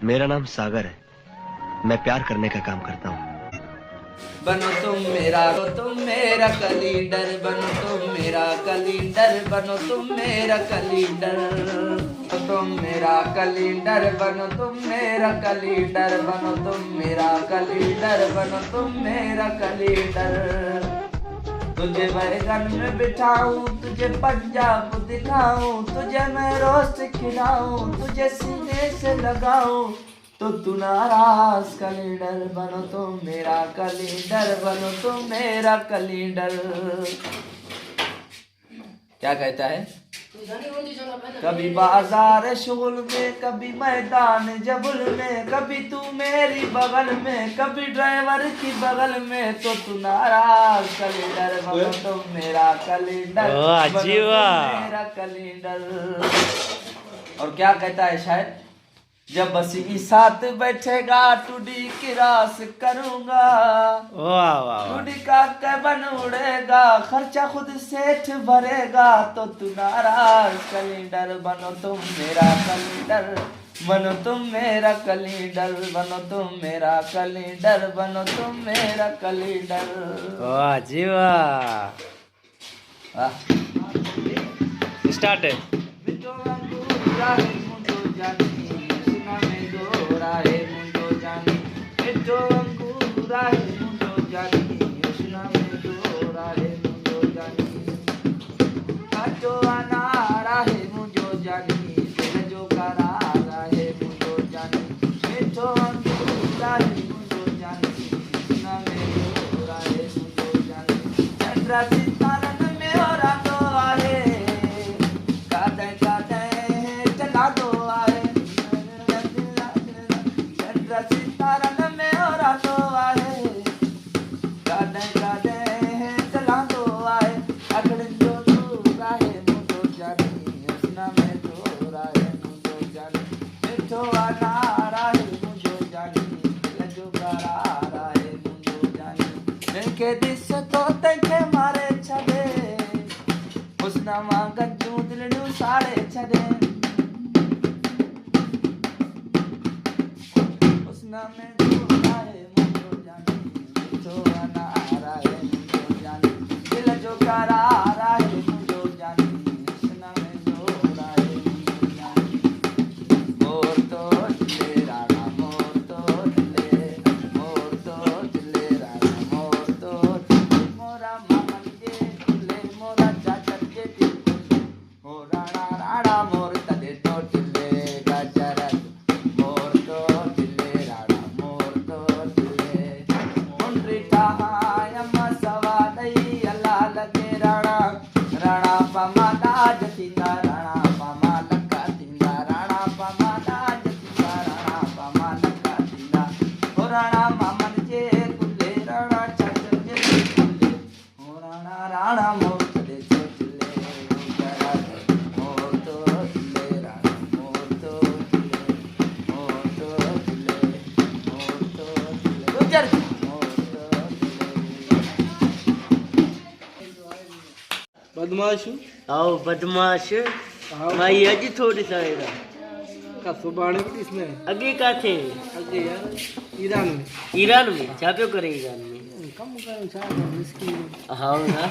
मेरा नाम सागर है, मैं प्यार करने का काम करता हूँ। बनो तुम मेरा कलीडर, बनो तुम मेरा कलीडर, बनो तुम मेरा कलीडर, तुम मेरा कलीडर, बनो तुम मेरा कलीडर, बनो तुम मेरा कलीडर, बनो तुम मेरा कलीडर। तुझे बैगन में बिठाऊं, तुझे पंजाब दिखाऊं, तुझे मैं रोस्ट खिलाऊं, तुझे सीने से लगाऊं, तो तू नाराज कलीडर, बनो तुम मेरा कलीडर, बनो तुम मेरा कलीडर। क्या कहता है? कभी बाजार शुगल में, कभी मैदान जबुल में, कभी तू मेरी बगल में, कभी ड्राइवर की बगल में, तो तू नाराज कलीडर, बनो तुम मेरा कलीडर, बनो तुम मेरा कलीडर। और क्या कहता है शायद? जब बसी साथ बैठेगा टूडी की रास करूंगा, टूडी का कैबन उड़ेगा, खर्चा खुद सेठ भरेगा, तो तू नाराज कलीडर, बनो तुम मेरा कलीडर, बनो तुम मेरा कलीडर, बनो तुम मेरा कलीडर, बनो तुम मेरा कलीडर। वाह जी वाह। स्टार्ट है। बिटो अंगूरा है मुंडो जानी, सुना में गोरा है मुंडो जानी, बिटो अंगूरा है मुंडो जानी, सुना में गोरा है मुंडो जानी, काचो अनारा है मुंडो जानी, दिल जो करारा है मुंडो जानी, बिटो अंगूरा है मुंडो जानी, सुना में गोरा है मुंडो जानी, चंद्रा सितारा में और आतो आहे, कादे कादे चला दो आहे, चंद्र सितारा में और आतो आहे, कादे कादे चला दो आहे, अगड़ जो दूर आहे मुंडो जानी, उसना में दूर आहे मुंडो जानी, मिठो अनारा है मुंडो जानी, दिल जो करारा है मुंडो जानी, जिनके दिस तो तंखे मारे छड़े, उसना मां गज्जू दिल नू साड़े छड़े, उसना में दूर आहे मुंडो जानी, मिठो अनारा है मुंडो जानी, दिल जो करारा है मुंडो जानी, उसना में दूर आहे मुंडो जानी। मोर तो चिले राणा, मोर तो चिले, मोर तो चिले राणा, मोर तो चिले, मोरा मामन के चिले, मोरा चाचा के चिले, हो राणा राणा मोर तले तो चिले गजरत, मोर तो चिले राणा, मोर तो चिले, मुंड्री ठाहायम्मा सवा दई अल्ला लगे राणा, राणा पमा दाज तींदा, राणा पमा लक्का तींदा, राणा पमा दाज तींदा, राणा पमा लक्का तींदा, हो राणा मामन जे कुले, राणा चाचा जे कुले, हो राणा राणा मोर तले तो चिले गजरत, मोर तो चिले राणा, मोर तो चिले, मोर तो चिले, मोर तो चिले, गुजर मोर तो चिले। बदमाश आओ बदमाश, माई अजी थोड़ी साइड का सुबाने भी इसमें अगे का थे अगे यार ईरान में ईरान में, छा पियो करे ईरान में? कम करो चार मिस्किन हाँ ना।